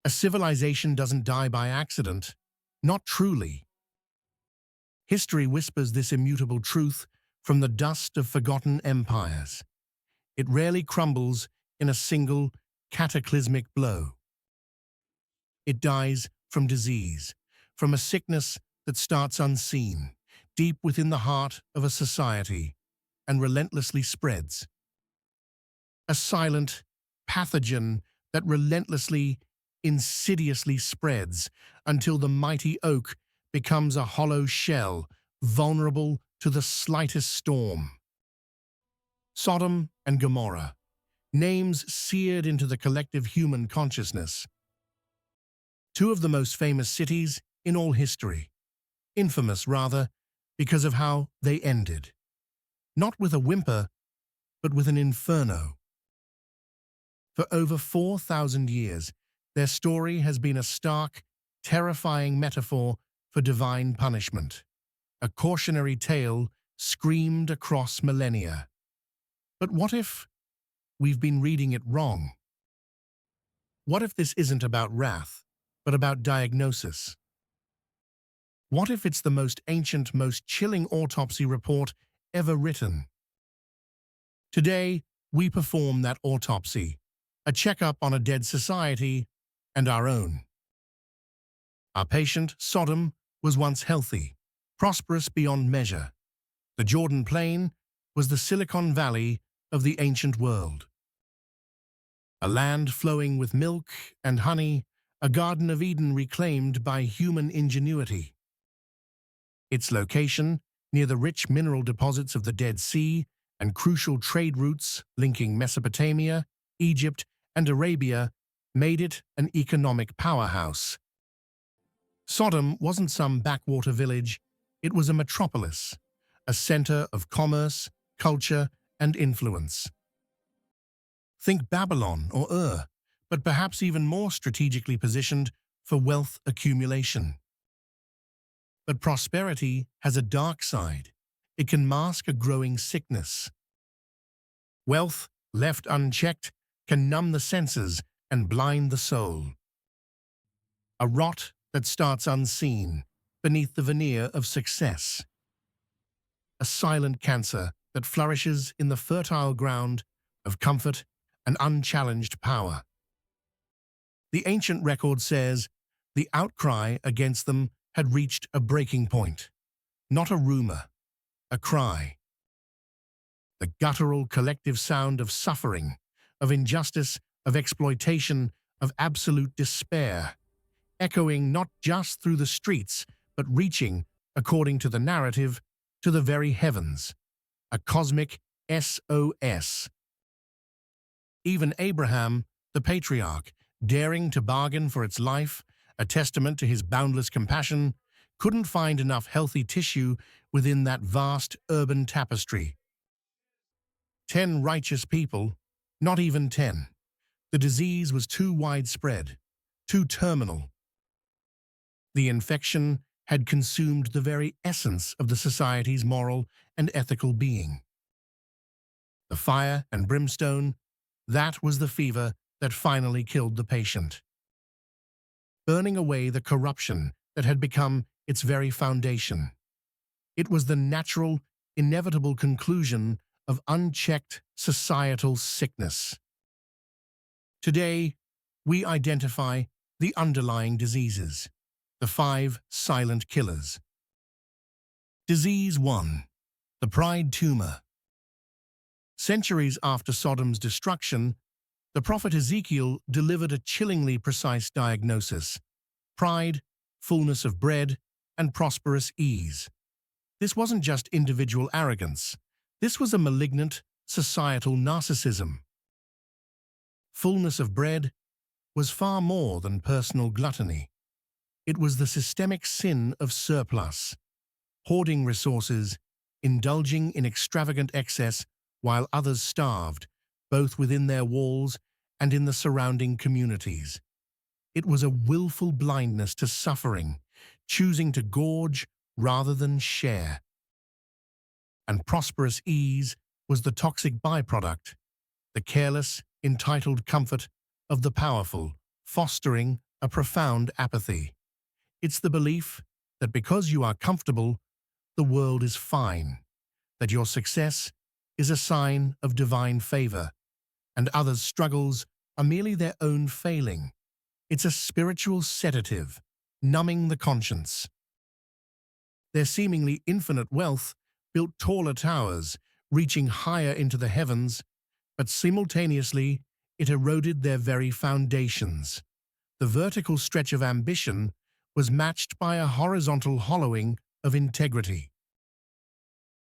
A civilization doesn't die by accident. Not truly. History whispers this immutable truth from the dust of forgotten empires. It rarely crumbles in a single cataclysmic blow. It dies from disease, from a sickness that starts unseen, deep within the heart of a society, and relentlessly spreads. A silent pathogen that relentlessly, insidiously spreads until the mighty oak becomes a hollow shell, vulnerable to the slightest storm. Sodom and Gomorrah, names seared into the collective human consciousness. Two of the most famous cities in all history. Infamous, rather, because of how they ended. Not with a whimper, but with an inferno. For over 4,000 years, their story has been a stark, terrifying metaphor for divine punishment. A cautionary tale screamed across millennia. But what if we've been reading it wrong? What if this isn't about wrath, but about diagnosis? What if it's the most ancient, most chilling autopsy report ever written? Today, we perform that autopsy, a checkup on a dead society and our own. Our patient, Sodom, was once healthy, prosperous beyond measure. The Jordan Plain was the Silicon Valley of the ancient world. A land flowing with milk and honey, a Garden of Eden reclaimed by human ingenuity. Its location, near the rich mineral deposits of the Dead Sea and crucial trade routes linking Mesopotamia, Egypt, and Arabia, made it an economic powerhouse. Sodom wasn't some backwater village, it was a metropolis, a center of commerce, culture, and influence. Think Babylon or Ur, but perhaps even more strategically positioned for wealth accumulation. But prosperity has a dark side. It can mask a growing sickness. Wealth, left unchecked, can numb the senses and blind the soul. A rot that starts unseen, beneath the veneer of success. A silent cancer that flourishes in the fertile ground of comfort and unchallenged power. The ancient record says the outcry against them had reached a breaking point. Not a rumor, a cry. The guttural collective sound of suffering, of injustice, of exploitation, of absolute despair, echoing not just through the streets, but reaching, according to the narrative, to the very heavens. A cosmic SOS. Even Abraham, the patriarch, daring to bargain for its life, a testament to his boundless compassion, couldn't find enough healthy tissue within that vast urban tapestry. 10 righteous people, not even 10. The disease was too widespread, too terminal. The infection had consumed the very essence of the society's moral and ethical being. The fire and brimstone, that was the fever that finally killed the patient, burning away the corruption that had become its very foundation. It was the natural, inevitable conclusion of unchecked societal sickness. Today, we identify the underlying diseases, the 5 silent killers. Disease 1, the pride tumor. Centuries after Sodom's destruction, the prophet Ezekiel delivered a chillingly precise diagnosis: pride, fullness of bread, and prosperous ease. This wasn't just individual arrogance. This was a malignant, societal narcissism. Fullness of bread was far more than personal gluttony. It was the systemic sin of surplus, hoarding resources, indulging in extravagant excess while others starved, both within their walls and in the surrounding communities. It was a willful blindness to suffering, choosing to gorge rather than share. And prosperous ease was the toxic byproduct, the careless, entitled comfort of the powerful, fostering a profound apathy. It's the belief that because you are comfortable, the world is fine, that your success is a sign of divine favor, and others' struggles are merely their own failing. It's a spiritual sedative, numbing the conscience. Their seemingly infinite wealth built taller towers, reaching higher into the heavens, but simultaneously it eroded their very foundations. The vertical stretch of ambition was matched by a horizontal hollowing of integrity.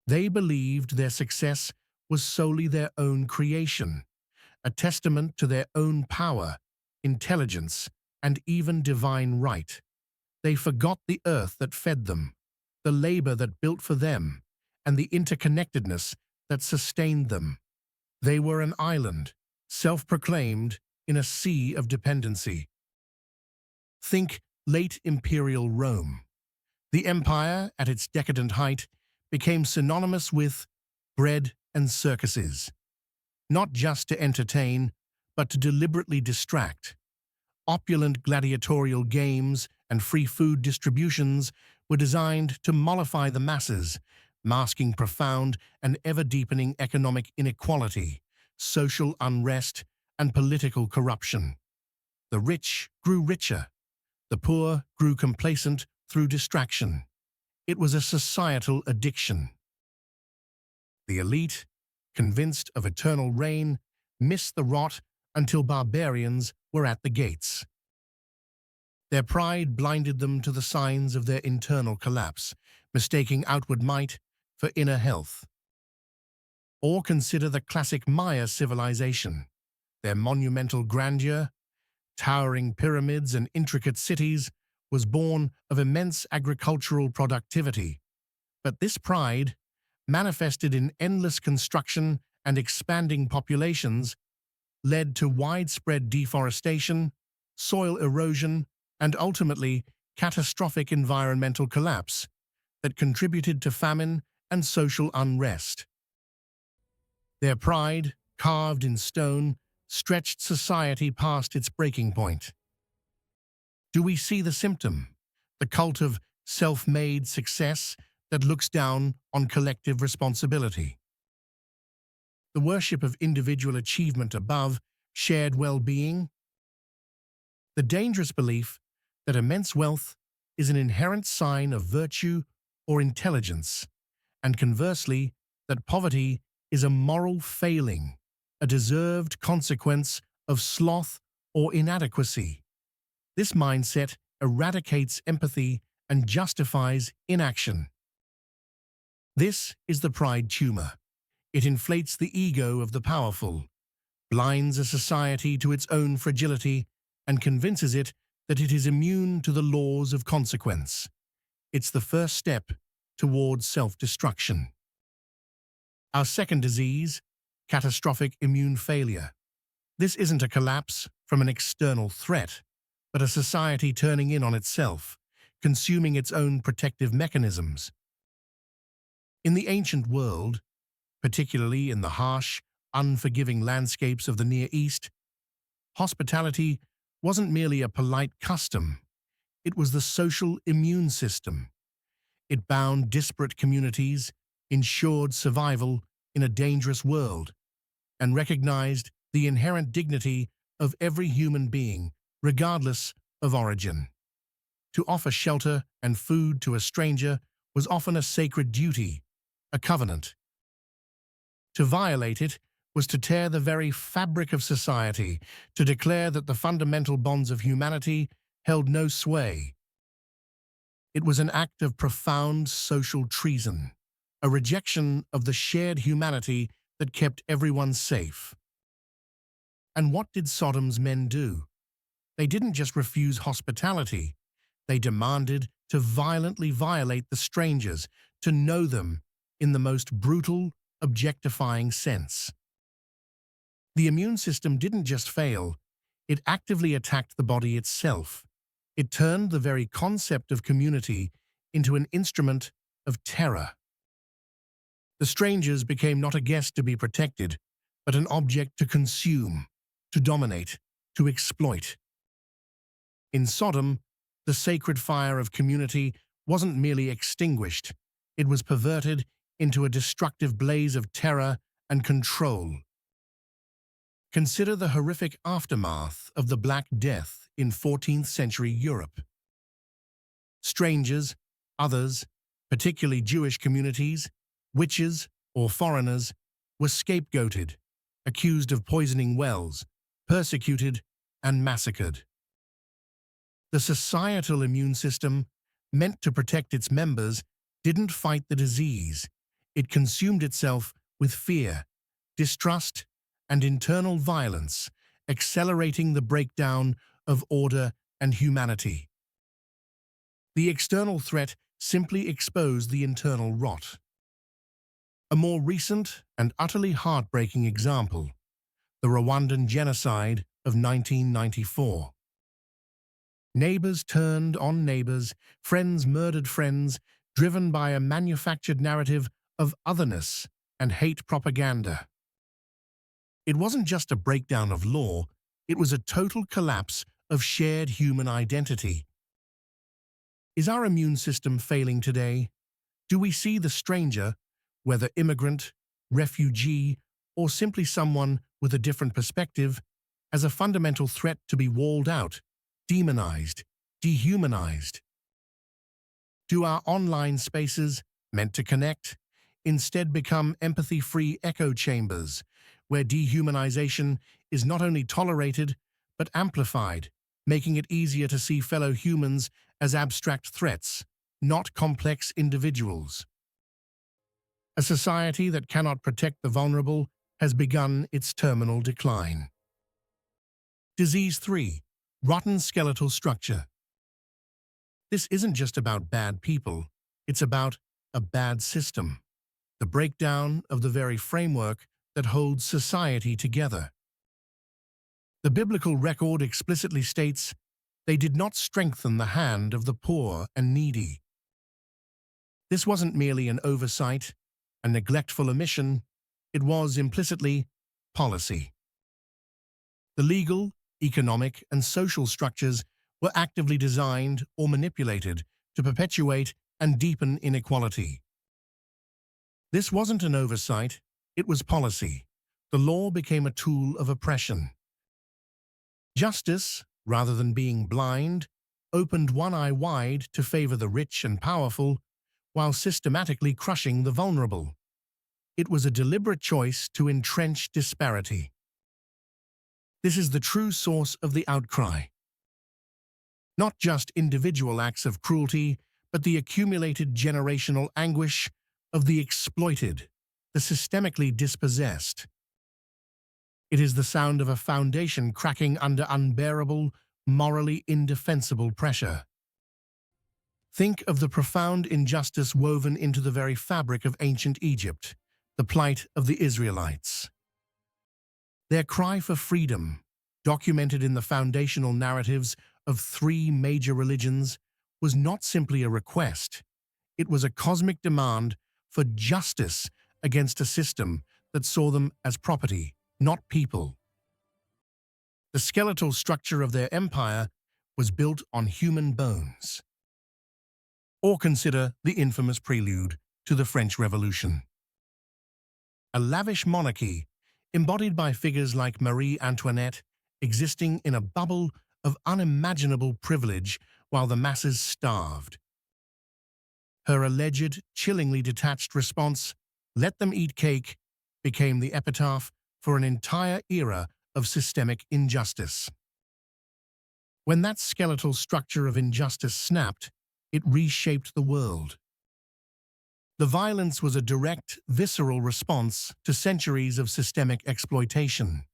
They believed their success was solely their own creation, a testament to their own power, intelligence, and even divine right. They forgot the earth that fed them, the labor that built for them, and the interconnectedness that sustained them. They were an island, self-proclaimed, in a sea of dependency. Think late imperial Rome. The empire, at its decadent height, became synonymous with bread and circuses, not just to entertain, but to deliberately distract. Opulent gladiatorial games and free food distributions were designed to mollify the masses, masking profound and ever-deepening economic inequality, social unrest, and political corruption. The rich grew richer. The poor grew complacent through distraction. It was a societal addiction. The elite, convinced of eternal reign, missed the rot until barbarians were at the gates. Their pride blinded them to the signs of their internal collapse, mistaking outward might for inner health. Or consider the classic Maya civilization. Their monumental grandeur, towering pyramids and intricate cities, was born of immense agricultural productivity. But this pride, manifested in endless construction and expanding populations, led to widespread deforestation, soil erosion, and ultimately catastrophic environmental collapse that contributed to famine and social unrest. Their pride, carved in stone, stretched society past its breaking point. Do we see the symptom, the cult of self-made success that looks down on collective responsibility? The worship of individual achievement above shared well-being? The dangerous belief that immense wealth is an inherent sign of virtue or intelligence, and conversely, that poverty is a moral failing, a deserved consequence of sloth or inadequacy. This mindset eradicates empathy and justifies inaction. This is the pride tumor. It inflates the ego of the powerful, blinds a society to its own fragility, and convinces it that it is immune to the laws of consequence. It's the first step towards self-destruction. Our second disease, catastrophic immune failure. This isn't a collapse from an external threat, but a society turning in on itself, consuming its own protective mechanisms. In the ancient world, particularly in the harsh, unforgiving landscapes of the Near East, hospitality wasn't merely a polite custom, it was the social immune system. It bound disparate communities, ensured survival in a dangerous world, and recognized the inherent dignity of every human being, regardless of origin. To offer shelter and food to a stranger was often a sacred duty, a covenant. To violate it was to tear the very fabric of society, to declare that the fundamental bonds of humanity held no sway. It was an act of profound social treason, a rejection of the shared humanity that kept everyone safe. And what did Sodom's men do? They didn't just refuse hospitality. They demanded to violently violate the strangers, to know them in the most brutal, objectifying sense. The immune system didn't just fail, it actively attacked the body itself. It turned the very concept of community into an instrument of terror. The strangers became not a guest to be protected, but an object to consume, to dominate, to exploit. In Sodom, the sacred fire of community wasn't merely extinguished, it was perverted into a destructive blaze of terror and control. Consider the horrific aftermath of the Black Death in 14th century Europe. Strangers, others, particularly Jewish communities, witches, or foreigners, were scapegoated, accused of poisoning wells, persecuted, and massacred. The societal immune system, meant to protect its members, didn't fight the disease. It consumed itself with fear, distrust, and internal violence, accelerating the breakdown of order and humanity. The external threat simply exposed the internal rot. A more recent and utterly heartbreaking example, the Rwandan genocide of 1994. Neighbors turned on neighbors, friends murdered friends, driven by a manufactured narrative of otherness and hate propaganda. It wasn't just a breakdown of law, it was a total collapse of shared human identity. Is our immune system failing today? Do we see the stranger, whether immigrant, refugee, or simply someone with a different perspective, as a fundamental threat to be walled out, demonized, dehumanized? Do our online spaces, meant to connect, instead become empathy-free echo chambers, where dehumanization is not only tolerated, but amplified, making it easier to see fellow humans as abstract threats, not complex individuals? A society that cannot protect the vulnerable has begun its terminal decline. Disease 3. Rotten skeletal structure. This isn't just about bad people, it's about a bad system, the breakdown of the very framework that holds society together. The biblical record explicitly states, "They did not strengthen the hand of the poor and needy." This wasn't merely an oversight, a neglectful omission, it was implicitly policy. The legal, economic, and social structures were actively designed or manipulated to perpetuate and deepen inequality. This wasn't an oversight, it was policy. The law became a tool of oppression. Justice, rather than being blind, opened one eye wide to favor the rich and powerful, while systematically crushing the vulnerable. It was a deliberate choice to entrench disparity. This is the true source of the outcry. Not just individual acts of cruelty, but the accumulated generational anguish of the exploited, the systemically dispossessed. It is the sound of a foundation cracking under unbearable, morally indefensible pressure. Think of the profound injustice woven into the very fabric of ancient Egypt, the plight of the Israelites. Their cry for freedom, documented in the foundational narratives of 3 major religions, was not simply a request. It was a cosmic demand for justice against a system that saw them as property, not people. The skeletal structure of their empire was built on human bones. Or consider the infamous prelude to the French Revolution. A lavish monarchy, embodied by figures like Marie Antoinette, existing in a bubble of unimaginable privilege while the masses starved. Her alleged, chillingly detached response, "Let them eat cake," became the epitaph for an entire era of systemic injustice. When that skeletal structure of injustice snapped, it reshaped the world. The violence was a direct, visceral response to centuries of systemic exploitation.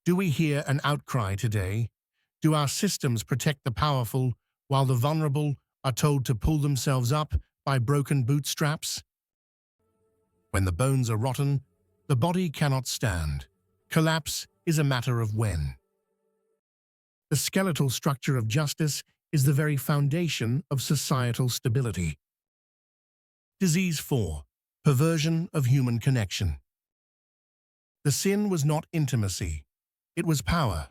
Do we hear an outcry today? Do our systems protect the powerful while the vulnerable are told to pull themselves up by broken bootstraps? When the bones are rotten, the body cannot stand. Collapse is a matter of when. The skeletal structure of justice is the very foundation of societal stability. Disease 4. Perversion of human connection. The sin was not intimacy, it was power.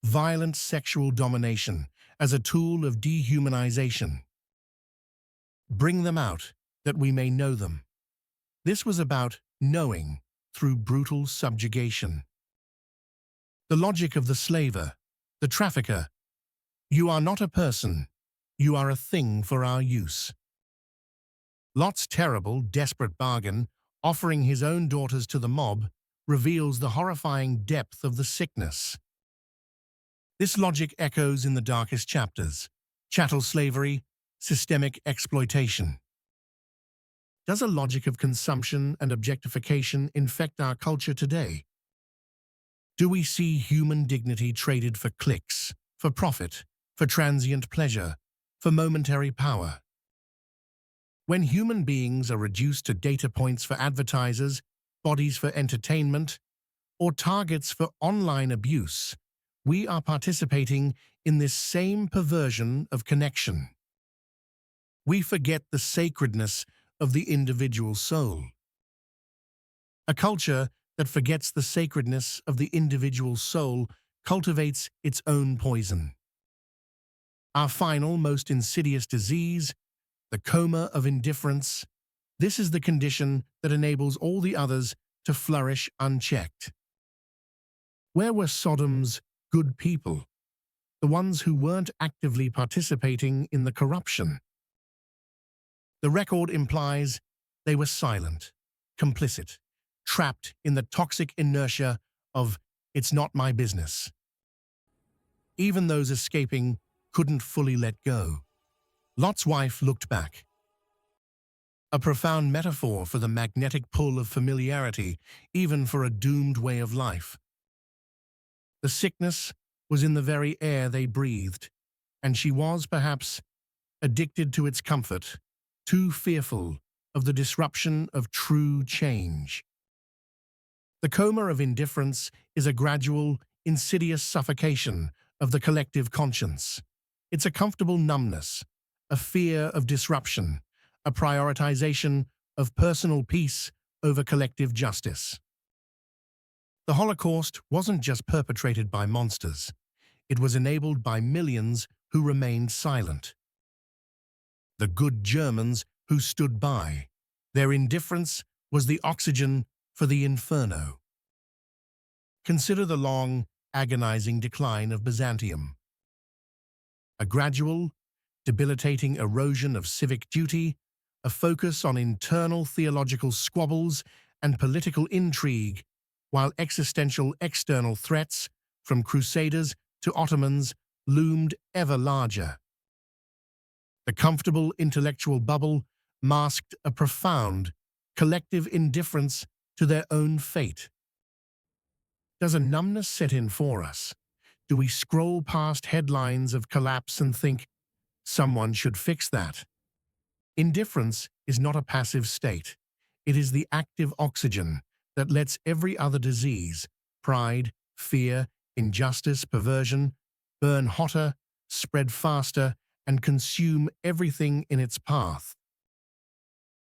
violent sexual domination as a tool of dehumanization. Bring them out, that we may know them. This was about knowing through brutal subjugation. The logic of the slaver, the trafficker: you are not a person, you are a thing for our use. Lot's terrible, desperate bargain, offering his own daughters to the mob, reveals the horrifying depth of the sickness. This logic echoes in the darkest chapters: chattel slavery, systemic exploitation. Does a logic of consumption and objectification infect our culture today? Do we see human dignity traded for clicks, for profit, for transient pleasure, for momentary power? When human beings are reduced to data points for advertisers, bodies for entertainment, or targets for online abuse, we are participating in this same perversion of connection. We forget the sacredness of the individual soul. A culture that forgets the sacredness of the individual soul cultivates its own poison. Our final, most insidious disease, the coma of indifference, this is the condition that enables all the others to flourish unchecked. Where were Sodom's good people, the ones who weren't actively participating in the corruption? The record implies they were silent, complicit, trapped in the toxic inertia of "it's not my business." Even those escaping couldn't fully let go. Lot's wife looked back. A profound metaphor for the magnetic pull of familiarity, even for a doomed way of life. The sickness was in the very air they breathed, and she was, perhaps, addicted to its comfort, too fearful of the disruption of true change. The coma of indifference is a gradual, insidious suffocation of the collective conscience. It's a comfortable numbness, a fear of disruption, a prioritization of personal peace over collective justice. The Holocaust wasn't just perpetrated by monsters. It was enabled by millions who remained silent. The good Germans who stood by. Their indifference was the oxygen for the inferno. Consider the long, agonizing decline of Byzantium. A gradual, debilitating erosion of civic duty, a focus on internal theological squabbles and political intrigue, while existential external threats, from Crusaders to Ottomans, loomed ever larger. The comfortable intellectual bubble masked a profound, collective indifference to their own fate. Does a numbness set in for us? Do we scroll past headlines of collapse and think, someone should fix that? Indifference is not a passive state. It is the active oxygen that lets every other disease, pride, fear, injustice, perversion, burn hotter, spread faster, and consume everything in its path.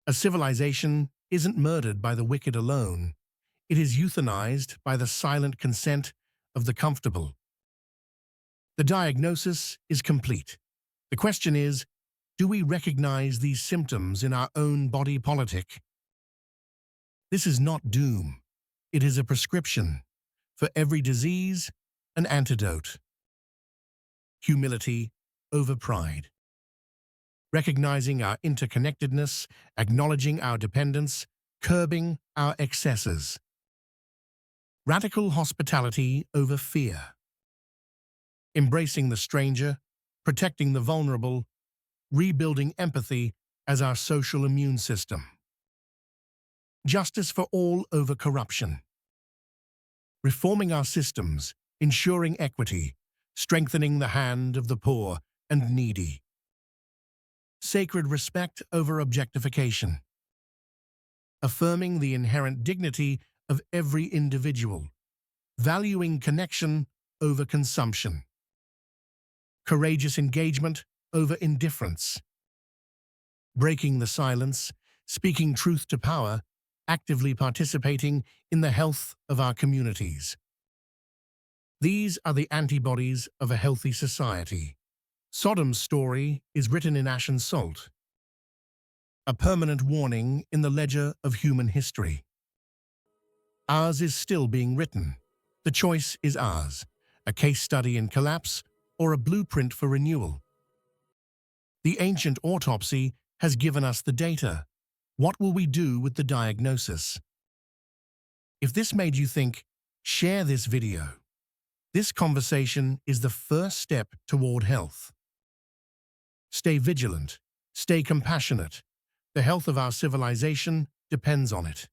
A civilization isn't murdered by the wicked alone. It is euthanized by the silent consent of the comfortable. The diagnosis is complete. The question is, do we recognize these symptoms in our own body politic? This is not doom. It is a prescription. For every disease, an antidote. Humility over pride. Recognizing our interconnectedness, acknowledging our dependence, curbing our excesses. Radical hospitality over fear. Embracing the stranger, protecting the vulnerable, rebuilding empathy as our social immune system. Justice for all over corruption. Reforming our systems, ensuring equity, strengthening the hand of the poor and needy. Sacred respect over objectification. Affirming the inherent dignity of every individual. Valuing connection over consumption. Courageous engagement over indifference. Breaking the silence, speaking truth to power, actively participating in the health of our communities. These are the antibodies of a healthy society. Sodom's story is written in ash and salt, a permanent warning in the ledger of human history. Ours is still being written. The choice is ours, a case study in collapse or a blueprint for renewal. The ancient autopsy has given us the data. What will we do with the diagnosis? If this made you think, share this video. This conversation is the first step toward health. Stay vigilant, stay compassionate. The health of our civilization depends on it.